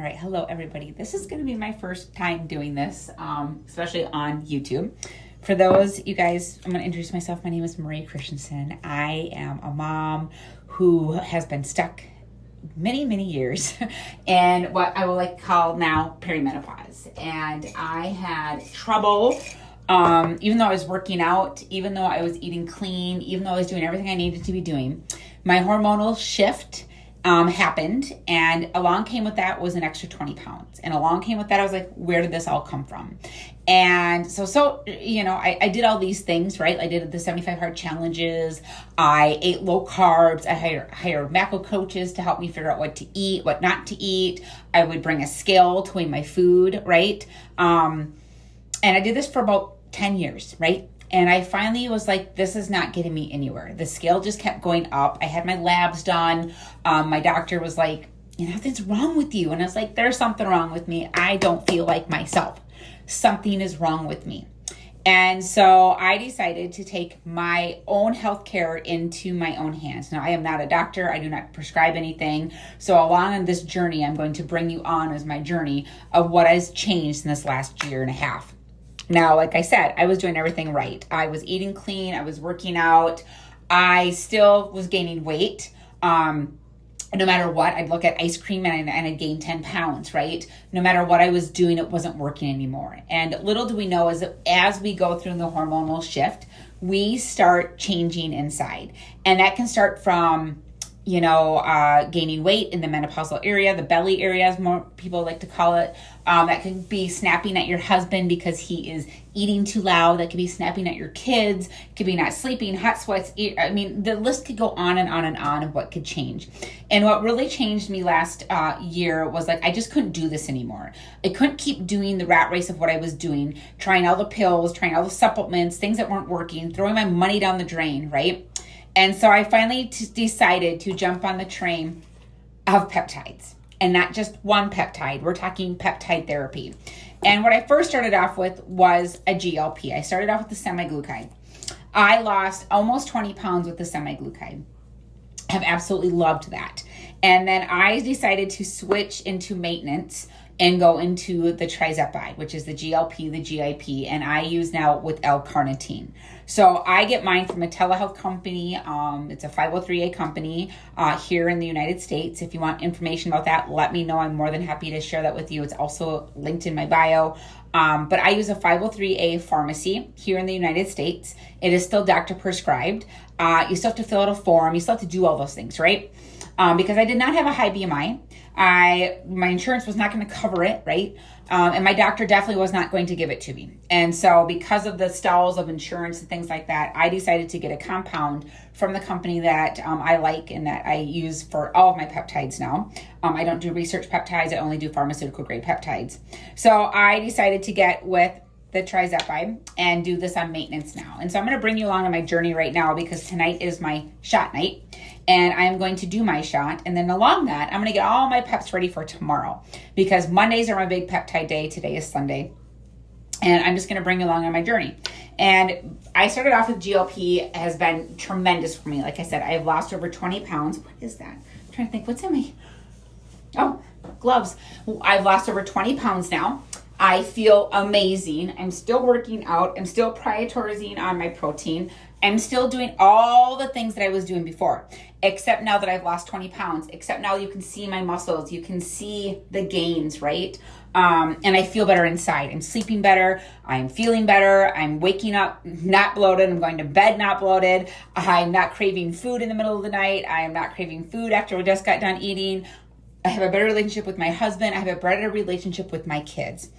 All right, hello everybody. This is going to be my first time doing this, especially on YouTube. For those, you guys, I'm going to introduce myself. My name is Marie Christensen. I am a mom who has been stuck many years in what I will call now perimenopause. And I had trouble, even though I was working out, even though I was eating clean, even though I was doing everything I needed to be doing, my hormonal shift happened, and along came with that was an extra 20 pounds. And along came with that, I was like, where did this all come from? And so I did all these things, right? I did the 75 hard challenges. I ate low carbs. I hired macro coaches to help me figure out what to eat, what not to eat. I would bring a scale to weigh my food, right? And I did this for about 10 years, right? And I finally was like, this is not getting me anywhere. The scale just kept going up. I had my labs done. My doctor was like, nothing's wrong with you. And I was like, there's something wrong with me. I don't feel like myself. Something is wrong with me. And so I decided to take my own healthcare into my own hands. Now, I am not a doctor. I do not prescribe anything. So along on this journey, I'm going to bring you on as my journey of what has changed in this last year and a half. Now, like I said, I was doing everything right. I was eating clean. I was working out. I still was gaining weight. No matter what, I'd look at ice cream and I'd gain 10 pounds, right? No matter what I was doing, it wasn't working anymore. And little do we know is that as we go through the hormonal shift, we start changing inside. And that can start from gaining weight in the menopausal area, the belly area, as more people like to call it. That could be snapping at your husband because he is eating too loud. That could be snapping at your kids. It could be not sleeping, hot sweats. I mean, the list could go on and on and on of what could change. And what really changed me last year was I just couldn't do this anymore. I couldn't keep doing the rat race of what I was doing, trying all the pills, trying all the supplements, things that weren't working, throwing my money down the drain, right? And so I finally decided to jump on the train of peptides, and not just one peptide. We're talking peptide therapy. And what I first started off with was a GLP. I started off with the semaglutide. I lost almost 20 pounds with the semaglutide. Have absolutely loved that. And then I decided to switch into maintenance and go into the trizepatide, which is the GLP, the GIP, and I use now with L-carnitine. So I get mine from a telehealth company. It's a 503A company here in the United States. If you want information about that, let me know. I'm more than happy to share that with you. It's also linked in my bio. But I use a 503A pharmacy here in the United States. It is still doctor prescribed. You still have to fill out a form. You still have to do all those things, right? Because I did not have a high BMI. My insurance was not going to cover it, right? And my doctor definitely was not going to give it to me. And so because of the stalls of insurance and things like that, I decided to get a compound from the company that I like and that I use for all of my peptides now. I don't do research peptides. I only do pharmaceutical grade peptides. So I decided to get with the trizepatide and do this on maintenance now. And so I'm going to bring you along on my journey right now because tonight is my shot night. And I am going to do my shot. And then along that, I'm going to get all my peps ready for tomorrow because Mondays are my big peptide day. Today is Sunday. And I'm just going to bring you along on my journey. And I started off with GLP. It has been tremendous for me. Like I said, I have lost over 20 pounds. What is that? I'm trying to think. What's in my... Oh, gloves. I've lost over 20 pounds now. I feel amazing. I'm still working out. I'm still prioritizing on my protein. I'm still doing all the things that I was doing before, except now that I've lost 20 pounds, except now you can see my muscles. You can see the gains, right? And I feel better inside. I'm sleeping better. I'm feeling better. I'm waking up not bloated. I'm going to bed not bloated. I'm not craving food in the middle of the night. I am not craving food after we just got done eating. I have a better relationship with my husband. I have a better relationship with my kids.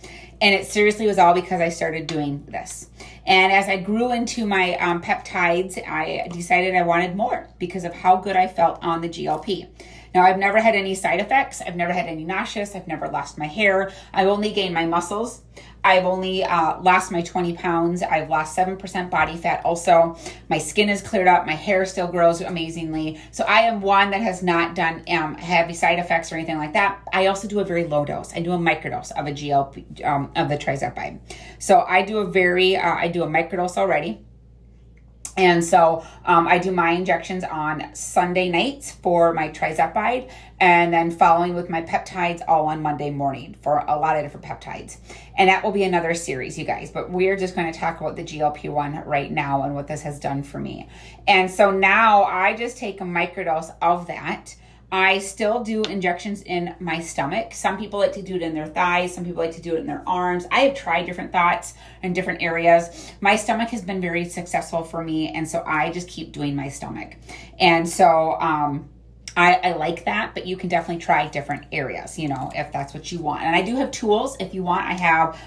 And it seriously was all because I started doing this. And as I grew into my peptides, I decided I wanted more because of how good I felt on the GLP. Now, I've never had any side effects. I've never had any nauseous. I've never lost my hair. I've only gained my muscles. I've only lost my 20 pounds. I've lost 7% body fat also. My skin is cleared up. My hair still grows amazingly. So I am one that has not done heavy side effects or anything like that. I also do a very low dose. I do a microdose of a GLP, of the trizepatide. So I do a microdose already. And so I do my injections on Sunday nights for my trizepatide, and then following with my peptides all on Monday morning for a lot of different peptides. And that will be another series, you guys. But we're just going to talk about the GLP-1 right now and what this has done for me. And so now I just take a microdose of that. I still do injections in my stomach. Some people like to do it in their thighs. Some people like to do it in their arms. I have tried different thoughts in different areas. My stomach has been very successful for me. And so I just keep doing my stomach. And so I like that, but you can definitely try different areas, if that's what you want. And I do have tools if you want. I have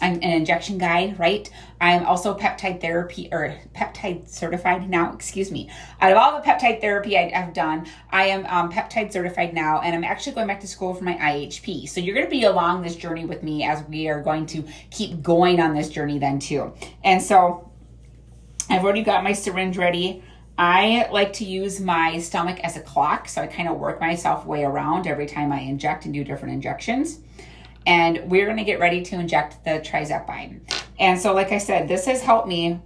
I'm an injection guide, right? I'm also peptide therapy or peptide certified now, excuse me. Out of all the peptide therapy I've done, I am peptide certified now, and I'm actually going back to school for my IHP. So you're going to be along this journey with me as we are going to keep going on this journey then too. And so I've already got my syringe ready. I like to use my stomach as a clock, so I kind of work myself way around every time I inject and do different injections. And we're going to get ready to inject the trizepatide. And so, like I said, this has helped me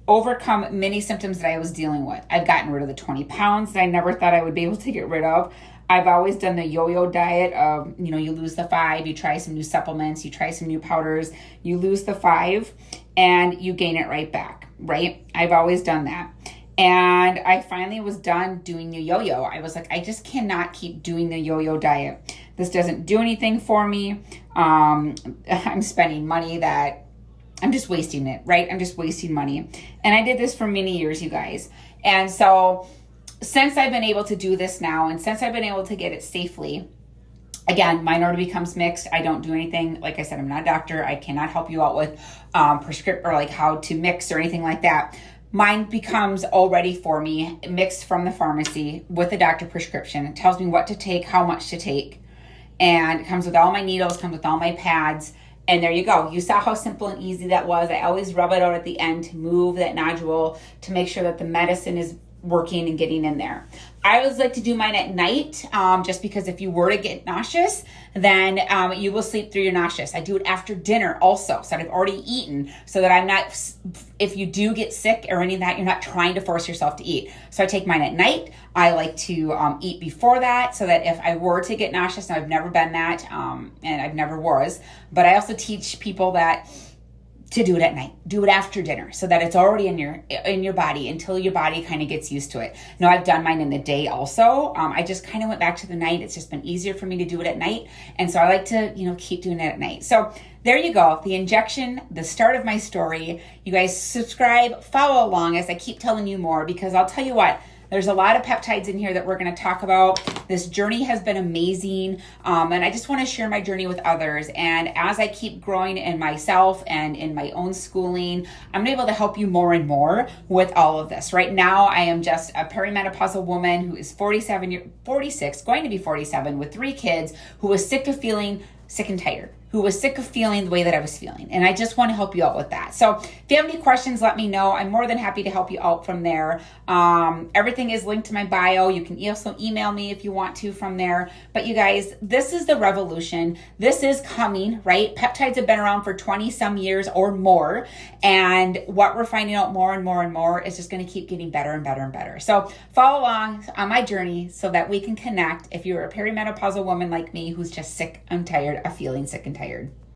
overcome many symptoms that I was dealing with. I've gotten rid of the 20 pounds that I never thought I would be able to get rid of. I've always done the yo-yo diet of, you lose the 5, you try some new supplements, you try some new powders, you lose the 5, and you gain it right back, right? I've always done that. And I finally was done doing the yo-yo. I was like, I just cannot keep doing the yo-yo diet. This doesn't do anything for me. I'm spending money that I'm just wasting it, right? I'm just wasting money. And I did this for many years, you guys. And so since I've been able to do this now, and since I've been able to get it safely, again, mine already becomes mixed. I don't do anything. Like I said, I'm not a doctor. I cannot help you out with prescript or like how to mix or anything like that. Mine becomes already for me, mixed from the pharmacy with a doctor prescription. It tells me what to take, how much to take. And it comes with all my needles, comes with all my pads. And there you go. You saw how simple and easy that was. I always rub it out at the end to move that nodule to make sure that the medicine is working and getting in there. I always like to do mine at night, just because if you were to get nauseous, then you will sleep through your nauseous. I do it after dinner also, so that I've already eaten, so that I'm not, if you do get sick or any of that, you're not trying to force yourself to eat. So I take mine at night. I like to eat before that, so that if I were to get nauseous, and I've never been that, and I've never was, but I also teach people that to do it at night. Do it after dinner so that it's already in your body until your body kind of gets used to it. Now, I've done mine in the day also. I just kind of went back to the night. It's just been easier for me to do it at night. And so I like to, keep doing it at night. So there you go. The injection, the start of my story. You guys subscribe, follow along as I keep telling you more, because I'll tell you what, there's a lot of peptides in here that we're going to talk about. This journey has been amazing, and I just want to share my journey with others. And as I keep growing in myself and in my own schooling, I'm able to help you more and more with all of this. Right now, I am just a perimenopausal woman who is 46, going to be 47, with 3 kids, who was sick of feeling sick and tired, who was sick of feeling the way that I was feeling. And I just want to help you out with that. So if you have any questions, let me know. I'm more than happy to help you out from there. Everything is linked to my bio. You can also email me if you want to from there. But you guys, this is the revolution. This is coming, right? Peptides have been around for 20 some years or more. And what we're finding out more and more and more is just going to keep getting better and better and better. So follow along on my journey so that we can connect if you're a perimenopausal woman like me who's just sick and tired of feeling sick and tired.